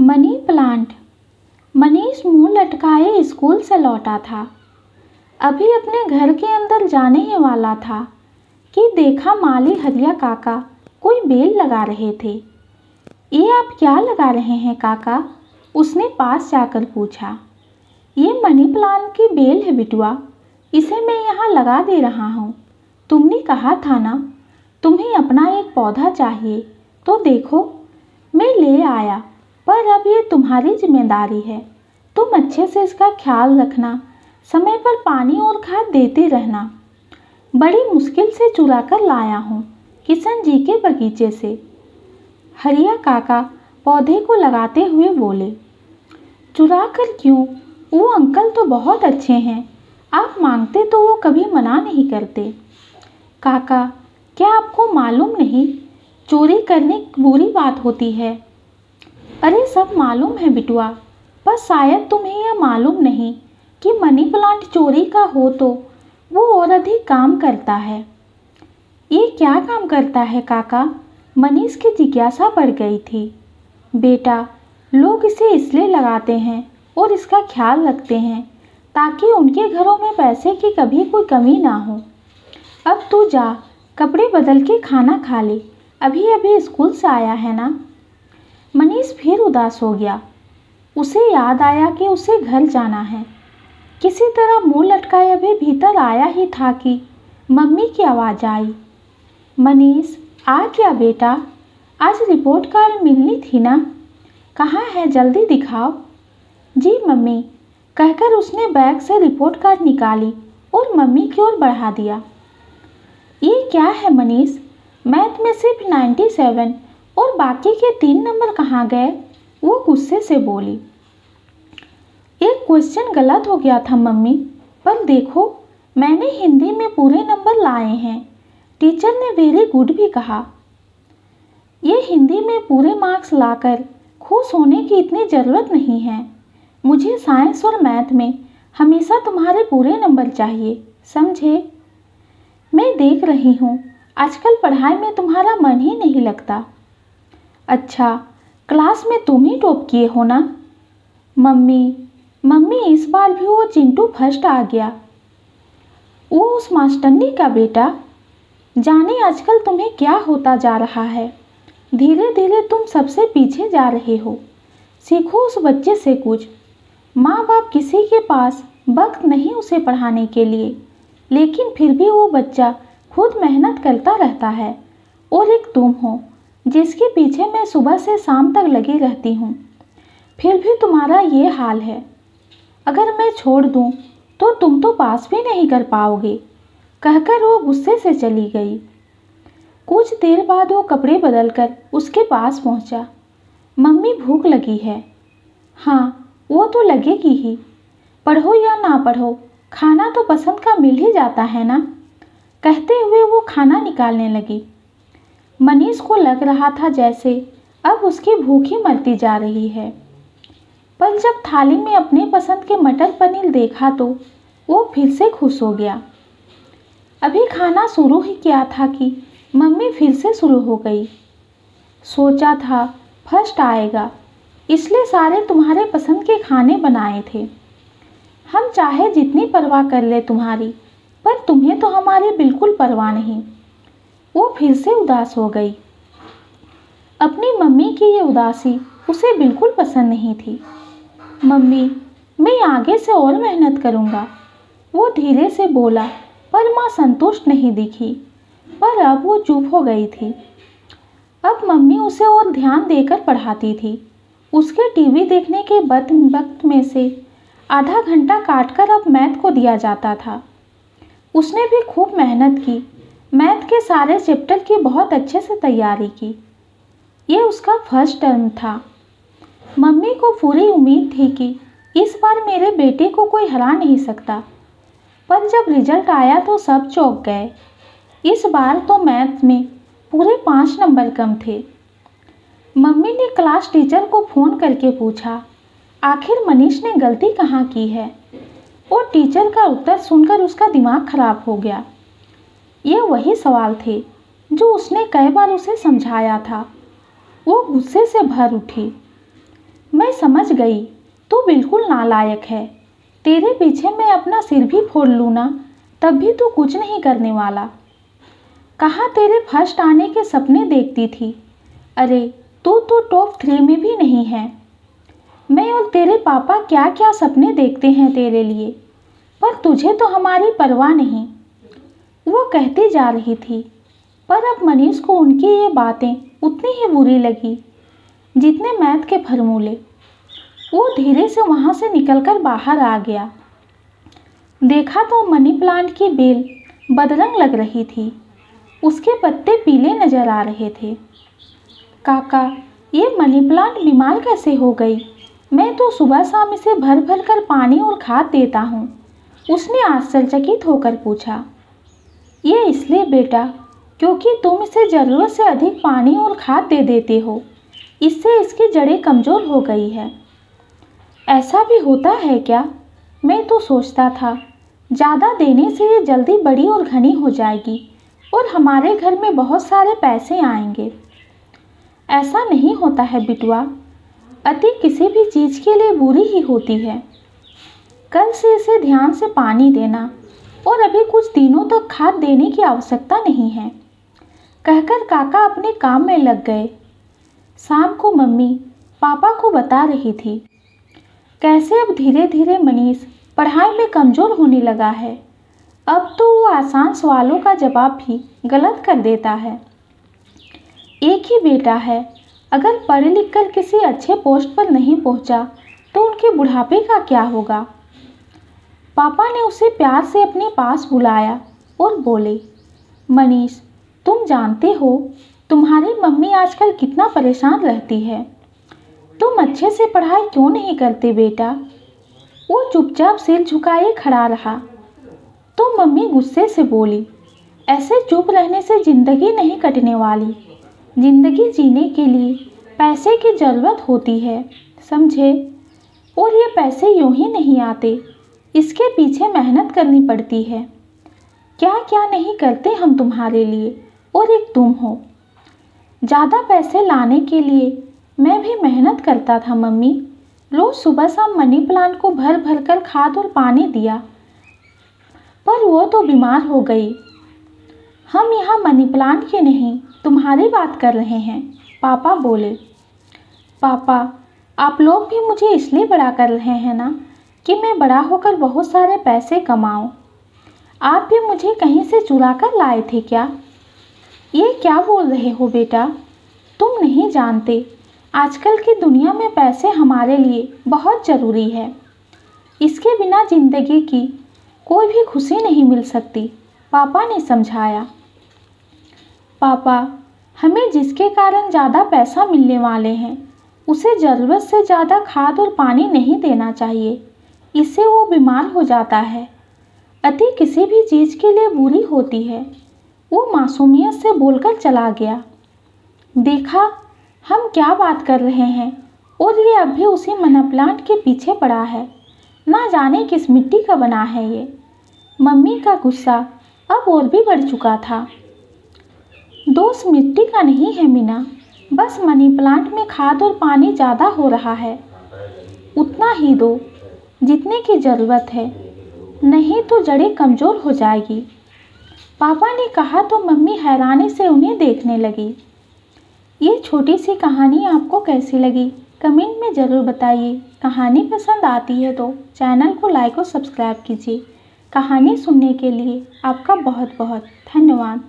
Money plant. Manish मुंह लटकाए school से लौटा था। अभी अपने घर के अंदर जाने ही वाला था कि देखा माली हरिया काका कोई बेल लगा रहे थे। ये आप क्या लगा रहे हैं काका? उसने पास जाकर पूछा। ये मनी प्लांट की बेल है बिटुआ, इसे मैं यहाँ लगा दे रहा हूँ। तुमने कहा था ना तुम्हें अपना एक पौधा चाहिए, तो देखो मैं ले आया। पर अब ये तुम्हारी जिम्मेदारी है, तुम अच्छे से इसका ख्याल रखना, समय पर पानी और खाद देते रहना। बड़ी मुश्किल से चुरा कर लाया हूँ किशन जी के बगीचे से। हरिया काका पौधे को लगाते हुए बोले। चुरा कर क्यों? वो अंकल तो बहुत अच्छे हैं, आप मांगते तो वो कभी मना नहीं करते। काका, क्या आपको मालूम नहीं चोरी करनी बुरी बात होती है? अरे सब मालूम है बिटुआ, पर शायद तुम्हें यह मालूम नहीं कि मनी प्लांट चोरी का हो तो वो और अधिक काम करता है। ये क्या काम करता है काका? मनीष की जिज्ञासा बढ़ गई थी। बेटा, लोग इसे इसलिए लगाते हैं और इसका ख्याल रखते हैं ताकि उनके घरों में पैसे की कभी कोई कमी ना हो। अब तू जा, कपड़े बदल के खाना खा ले, अभी अभी स्कूल से आया है ना। मनीष फिर उदास हो गया। उसे याद आया कि उसे घर जाना है। किसी तरह मुंह लटकाए अभी भीतर आया ही था कि मम्मी की आवाज़ आई। मनीष, आ गया बेटा? आज रिपोर्ट कार्ड मिलनी थी ना, कहाँ है, जल्दी दिखाओ। जी मम्मी, कहकर उसने बैग से रिपोर्ट कार्ड निकाली और मम्मी की ओर बढ़ा दिया। ये क्या है मनीष? मैथ में सिर्फ 97 और बाकी के 3 नंबर कहाँ गए? वो गुस्से से बोली। एक क्वेश्चन गलत हो गया था मम्मी, पर देखो मैंने हिंदी में पूरे नंबर लाए हैं। टीचर ने वेरी गुड भी कहा। ये हिंदी में पूरे मार्क्स लाकर खुश होने की इतनी ज़रूरत नहीं है। मुझे साइंस और मैथ में हमेशा तुम्हारे पूरे नंबर चाहिए, समझे? मैं देख रही हूँ आजकल पढ़ाई में तुम्हारा मन ही नहीं लगता। अच्छा, क्लास में तुम ही टॉप किए हो ना? मम्मी इस बार भी वो चिंटू फर्स्ट आ गया। वो उस मास्टरनी का बेटा। जाने आजकल तुम्हें क्या होता जा रहा है। धीरे धीरे तुम सबसे पीछे जा रहे हो। सीखो उस बच्चे से कुछ। माँ बाप किसी के पास वक्त नहीं उसे पढ़ाने के लिए, लेकिन फिर भी वो बच्चा खुद मेहनत करता रहता है। और एक तुम हो जिसके पीछे मैं सुबह से शाम तक लगी रहती हूँ, फिर भी तुम्हारा ये हाल है। अगर मैं छोड़ दूँ तो तुम तो पास भी नहीं कर पाओगे, कहकर वो गुस्से से चली गई। कुछ देर बाद वो कपड़े बदलकर उसके पास पहुँचा। मम्मी, भूख लगी है। हाँ, वो तो लगेगी ही, पढ़ो या ना पढ़ो, खाना तो पसंद का मिल ही जाता है ना, कहते हुए वो खाना निकालने लगी। मनीष को लग रहा था जैसे अब उसकी भूख ही मरती जा रही है, पर जब थाली में अपने पसंद के मटर पनीर देखा तो वो फिर से खुश हो गया। अभी खाना शुरू ही किया था कि मम्मी फिर से शुरू हो गई। सोचा था फर्स्ट आएगा, इसलिए सारे तुम्हारे पसंद के खाने बनाए थे। हम चाहे जितनी परवाह कर ले तुम्हारी, पर तुम्हें तो हमारी बिल्कुल परवाह नहीं। वो फिर से उदास हो गई। अपनी मम्मी की ये उदासी उसे बिल्कुल पसंद नहीं थी। मम्मी, मैं आगे से और मेहनत करूँगा, वो धीरे से बोला, पर माँ संतुष्ट नहीं दिखी। पर अब वो चुप हो गई थी। अब मम्मी उसे और ध्यान देकर पढ़ाती थी। उसके टीवी देखने के वक्त में से आधा घंटा काटकर अब मैथ को दिया जाता था। उसने भी खूब मेहनत की, मैथ के सारे चैप्टर की बहुत अच्छे से तैयारी की। ये उसका फर्स्ट टर्म था। मम्मी को पूरी उम्मीद थी कि इस बार मेरे बेटे को कोई हरा नहीं सकता, पर जब रिजल्ट आया तो सब चौंक गए। इस बार तो मैथ में पूरे 5 नंबर कम थे। मम्मी ने क्लास टीचर को फ़ोन करके पूछा, आखिर मनीष ने गलती कहाँ की है? और टीचर का उत्तर सुनकर उसका दिमाग खराब हो गया। ये वही सवाल थे जो उसने कई बार उसे समझाया था। वो गुस्से से भर उठी। मैं समझ गई, तू बिल्कुल नालायक है। तेरे पीछे मैं अपना सिर भी फोड़ लूँ ना, तब भी तू कुछ नहीं करने वाला। कहाँ तेरे फर्स्ट आने के सपने देखती थी। अरे तू तो टॉप 3 में भी नहीं है। मैं और तेरे पापा क्या क्या सपने देखते हैं तेरे लिए, पर तुझे तो हमारी परवाह नहीं। वो कहती जा रही थी, पर अब मनीष को उनकी ये बातें उतनी ही बुरी लगी जितने मैथ के फॉर्मूले। वो धीरे से वहाँ से निकलकर बाहर आ गया। देखा तो मनी प्लांट की बेल बदरंग लग रही थी, उसके पत्ते पीले नजर आ रहे थे। काका, ये मनी प्लांट बीमार कैसे हो गई? मैं तो सुबह शाम इसे भर भर कर पानी और खाद देता हूँ, उसने आश्चर्यचकित होकर पूछा। ये इसलिए बेटा, क्योंकि तुम इसे ज़रूरत से अधिक पानी और खाद दे देते हो, इससे इसकी जड़ें कमज़ोर हो गई है। ऐसा भी होता है क्या? मैं तो सोचता था ज़्यादा देने से ये जल्दी बड़ी और घनी हो जाएगी और हमारे घर में बहुत सारे पैसे आएंगे। ऐसा नहीं होता है बिटुआ, अति किसी भी चीज़ के लिए बुरी ही होती है। कल से इसे ध्यान से पानी देना और अभी कुछ दिनों तक खाद देने की आवश्यकता नहीं है, कहकर काका अपने काम में लग गए। शाम को मम्मी पापा को बता रही थी कैसे अब धीरे धीरे मनीष पढ़ाई में कमज़ोर होने लगा है। अब तो वो आसान सवालों का जवाब भी गलत कर देता है। एक ही बेटा है, अगर पढ़ लिख कर किसी अच्छे पोस्ट पर नहीं पहुंचा तो उनके बुढ़ापे का क्या होगा? पापा ने उसे प्यार से अपने पास बुलाया और बोले, मनीष, तुम जानते हो तुम्हारी मम्मी आजकल कितना परेशान रहती है। तुम अच्छे से पढ़ाई क्यों नहीं करते बेटा? वो चुपचाप सिर झुकाए खड़ा रहा। तो मम्मी गुस्से से बोली, ऐसे चुप रहने से ज़िंदगी नहीं कटने वाली। ज़िंदगी जीने के लिए पैसे की ज़रूरत होती है, समझे? और ये पैसे यूं ही नहीं आते, इसके पीछे मेहनत करनी पड़ती है। क्या क्या नहीं करते हम तुम्हारे लिए, और एक तुम हो। ज़्यादा पैसे लाने के लिए मैं भी मेहनत करता था मम्मी। रोज़ सुबह शाम मनी प्लांट को भर भर कर खाद और पानी दिया, पर वो तो बीमार हो गई। हम यहाँ मनी प्लांट की नहीं, तुम्हारी बात कर रहे हैं, पापा बोले। पापा, आप लोग भी मुझे इसलिए बड़ा कर रहे हैं ना कि मैं बड़ा होकर बहुत सारे पैसे कमाऊं। आप भी मुझे कहीं से चुरा कर लाए थे क्या? ये क्या बोल रहे हो बेटा? तुम नहीं जानते, आजकल की दुनिया में पैसे हमारे लिए बहुत ज़रूरी है। इसके बिना ज़िंदगी की कोई भी खुशी नहीं मिल सकती, पापा ने समझाया। पापा, हमें जिसके कारण ज़्यादा पैसा मिलने वाले हैं उसे ज़रूरत से ज़्यादा खाद और पानी नहीं देना चाहिए, इससे वो बीमार हो जाता है। अति किसी भी चीज़ के लिए बुरी होती है। वो मासूमियत से बोलकर चला गया। देखा हम क्या बात कर रहे हैं, और ये अभी उसी मनी प्लांट के पीछे पड़ा है। ना जाने किस मिट्टी का बना है ये। मम्मी का गुस्सा अब और भी बढ़ चुका था। दोष मिट्टी का नहीं है मीना, बस मनी प्लांट में खाद और पानी ज़्यादा हो रहा है। उतना ही दो जितने की ज़रूरत है, नहीं तो जड़ें कमज़ोर हो जाएगी। पापा ने कहा तो मम्मी हैरानी से उन्हें देखने लगी। ये छोटी सी कहानी आपको कैसी लगी कमेंट में ज़रूर बताइए। कहानी पसंद आती है तो चैनल को लाइक और सब्सक्राइब कीजिए। कहानी सुनने के लिए आपका बहुत बहुत धन्यवाद।